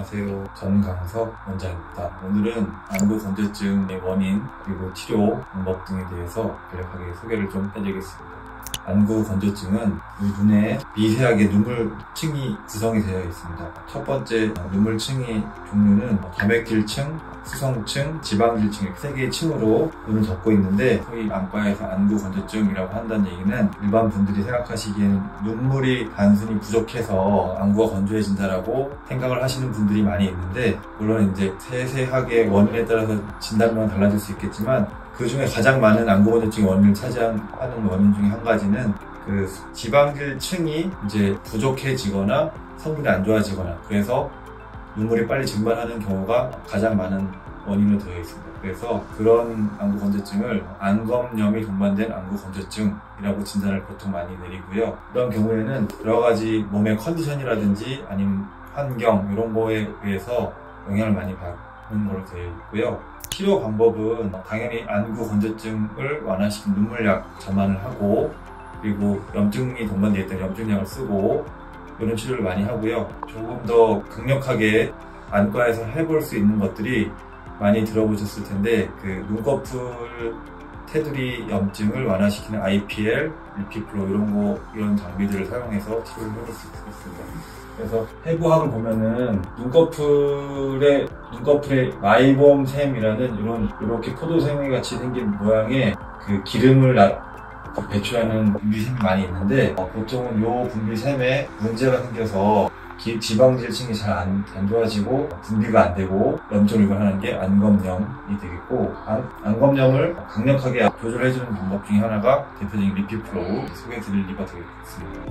안녕하세요. 전강석 원장입니다. 오늘은 안구 건조증의 원인 그리고 치료 방법 등에 대해서 간략하게 소개를 좀 해드리겠습니다. 안구 건조증은 눈에 미세하게 눈물층이 구성이 되어 있습니다. 첫 번째 눈물층의 종류는 점액질층, 수성층, 지방질층 이렇게 세 개의 층으로 눈을 덮고 있는데, 소위 안과에서 안구 건조증이라고 한다는 얘기는 일반 분들이 생각하시기에는 눈물이 단순히 부족해서 안구가 건조해진다라고 생각을 하시는 분들이 많이 있는데, 물론 이제 세세하게 원인에 따라서 진단만 달라질 수 있겠지만 그 중에 가장 많은 안구 건조증의 원인을 차지하는 원인 중에 한 가지는 그 지방질층이 이제 부족해지거나 성분이 안 좋아지거나, 그래서 눈물이 빨리 증발하는 경우가 가장 많은 원인으로 되어 있습니다. 그래서 그런 안구 건조증을 안검염이 동반된 안구 건조증이라고 진단을 보통 많이 내리고요. 그런 경우에는 여러 가지 몸의 컨디션이라든지 아니면 환경 이런 거에 의해서 영향을 많이 받는 걸로 되어 있고요. 치료 방법은 당연히 안구 건조증을 완화시킨 눈물약 전환을 하고, 그리고 염증이 동반되어 있다면 염증약을 쓰고, 이런 치료를 많이 하고요. 조금 더 강력하게 안과에서 해볼 수 있는 것들이 많이 들어보셨을 텐데, 그 눈꺼풀 테두리 염증을 완화시키는 IPL, 리피플로 이런 장비들을 사용해서 치료를 해볼 수 있습니다. 그래서 해부학을 보면은 눈꺼풀에 마이봄샘이라는 이렇게 포도샘이 같이 생긴 모양의 그 기름을 배출하는 분비샘이 많이 있는데, 보통은 이 분비샘에 문제가 생겨서 지방질층이 잘 안 좋아지고 분비가 안 되고 염증을 유발하는 게 안검염이 되겠고, 안검염을 강력하게 조절해주는 방법 중에 하나가 대표적인 리피플로우 소개해드릴 리가 되겠습니다.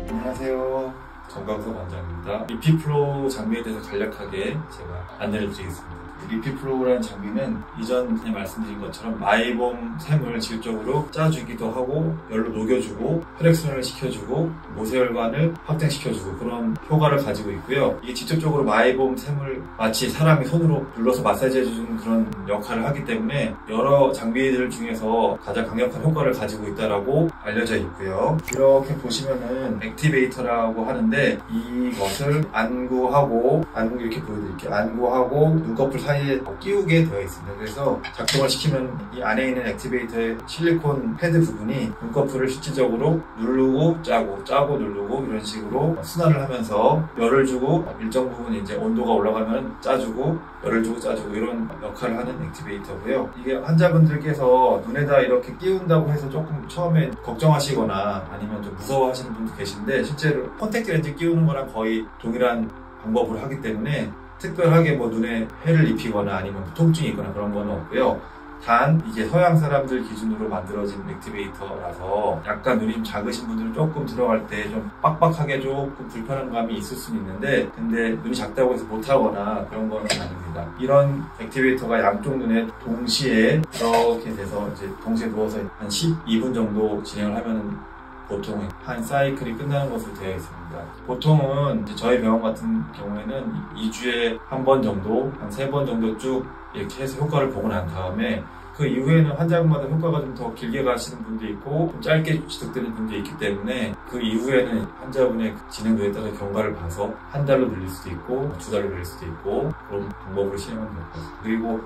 안녕하세요. 전강석 원장입니다. 리피플로우 장비에 대해서 간략하게 제가 안내를 드리겠습니다. 리피플로우라는 장비는 이전에 말씀드린 것처럼 마이봄샘을 직접적으로 짜주기도 하고 열로 녹여주고 혈액순환을 시켜주고 모세혈관을 확장시켜주고 그런 효과를 가지고 있고요. 이게 직접적으로 마이봄샘을 마치 사람이 손으로 눌러서 마사지해주는 그런 역할을 하기 때문에 여러 장비들 중에서 가장 강력한 효과를 가지고 있다고 알려져 있고요. 이렇게 보시면은 액티베이터라고 하는데, 이것을 안구하고 이렇게 보여드릴게요. 안구하고 눈꺼풀 사이에 끼우게 되어 있습니다. 그래서 작동을 시키면 이 안에 있는 액티베이터의 실리콘 패드 부분이 눈꺼풀을 실질적으로 누르고 짜고 누르고 이런 식으로 순환을 하면서 열을 주고, 일정 부분 이제 온도가 올라가면 짜주고 열을 주고 짜주고 이런 역할을 하는 액티베이터고요. 이게 환자분들께서 눈에다 이렇게 끼운다고 해서 조금 처음에 걱정하시거나 아니면 좀 무서워하시는 분도 계신데, 실제로 콘택트 렌즈 끼우는 거랑 거의 동일한 방법으로 하기 때문에 특별하게 눈에 해를 입히거나 아니면 통증이 있거나 그런 건 없고요. 단 이게 서양 사람들 기준으로 만들어진 액티베이터라서 약간 눈이 좀 작으신 분들은 조금 들어갈 때 좀 빡빡하게 조금 불편한 감이 있을 수는 있는데, 근데 눈이 작다고 해서 못하거나 그런 건 아닙니다. 이런 액티베이터가 양쪽 눈에 동시에 이렇게 돼서 이제 동시에 누워서 한 12분 정도 진행을 하면은 보통 한 사이클이 끝나는 것으로 되어 있습니다. 보통은 이제 저희 병원 같은 경우에는 2주에 한 번 정도, 한 3번 정도 쭉 이렇게 해서 효과를 보고 난 다음에, 그 이후에는 환자분마다 효과가 좀 더 길게 가시는 분도 있고 좀 짧게 지속되는 분도 있기 때문에, 그 이후에는 환자분의 진행도에 따라 경과를 봐서 한 달로 늘릴 수도 있고 2달로 늘릴 수도 있고 그런 방법으로 시행하면 될 것 같습니다. 그리고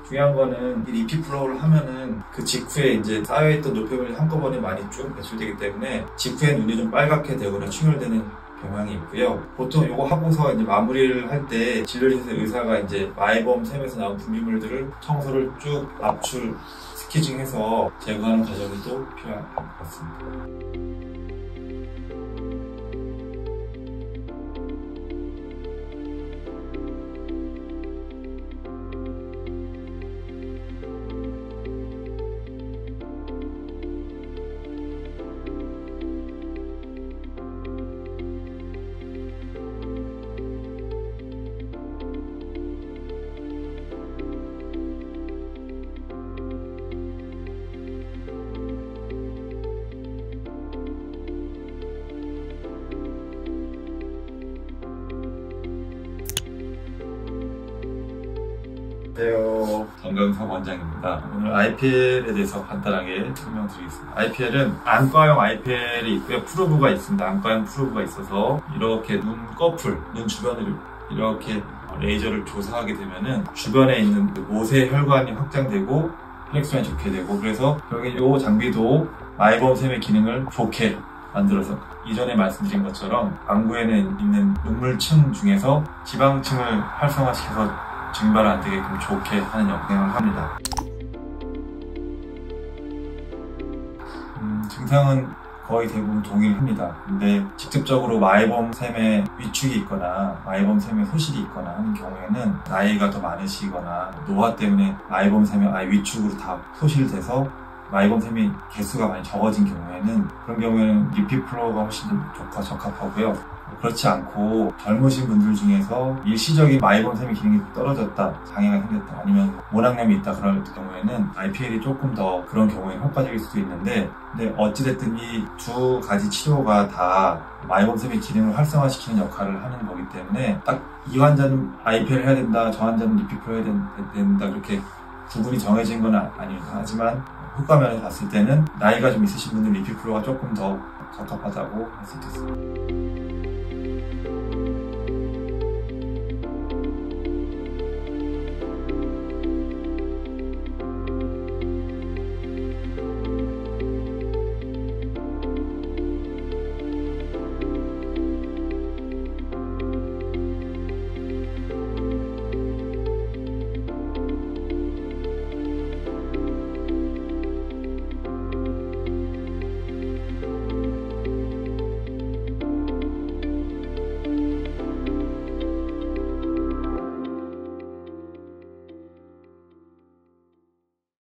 중요한 거는 이 리피플로우를 하면은 그 직후에 이제 쌓여있던 노폐물이 한꺼번에 많이 쭉 배출되기 때문에 직후에 눈이 좀 빨갛게 되거나 충혈되는 경향이 있고요. 보통 이거 하고서 이제 마무리를 할 때 진료실에서 의사가 이제 마이봄샘에서 나온 분비물들을 청소를 쭉 압출, 스키징해서 제거하는 과정이 또 필요할 것 같습니다. 안녕하세요. 정강석 원장입니다. 오늘 IPL에 대해서 간단하게 설명드리겠습니다. IPL은 안과형 IPL이 있고요. 프루브가 있습니다. 안과형 프루브가 있어서 이렇게 눈꺼풀, 눈 주변을 이렇게 레이저를 조사하게 되면은 주변에 있는 모세 혈관이 확장되고 혈액순환이 좋게 되고, 그래서 여기 이 장비도 마이범샘의 기능을 좋게 만들어서 이전에 말씀드린 것처럼 안구에는 있는 눈물층 중에서 지방층을 활성화시켜서 증발 안 되게끔 좋게 하는 역량을 합니다. 증상은 거의 대부분 동일합니다. 근데 직접적으로 마이범샘의 위축이 있거나 마이범샘의 소실이 있거나 하는 경우에는 나이가 더 많으시거나 노화 때문에 마이범샘의 아예 위축으로 다 소실돼서 마이범샘이 개수가 많이 적어진 경우에는, 그런 경우에는 리피플로우가 훨씬 더 적합하고요. 그렇지 않고 젊으신 분들 중에서 일시적인 마이범샘의 기능이 떨어졌다, 장애가 생겼다, 아니면 모낭염이 있다, 그럴 경우에는 IPL이 조금 더 그런 경우에 효과적일 수도 있는데, 근데 어찌됐든 이 두 가지 치료가 다 마이범샘의 기능을 활성화시키는 역할을 하는 거기 때문에 딱 이 환자는 IPL 해야 된다, 저 환자는 리피플로우 해야 된다, 그렇게 구분이 정해진 건 아닙니다. 하지만 효과면에서 봤을 때는 나이가 좀 있으신 분들 리피플로우가 조금 더 적합하다고 할 수 있겠습니다.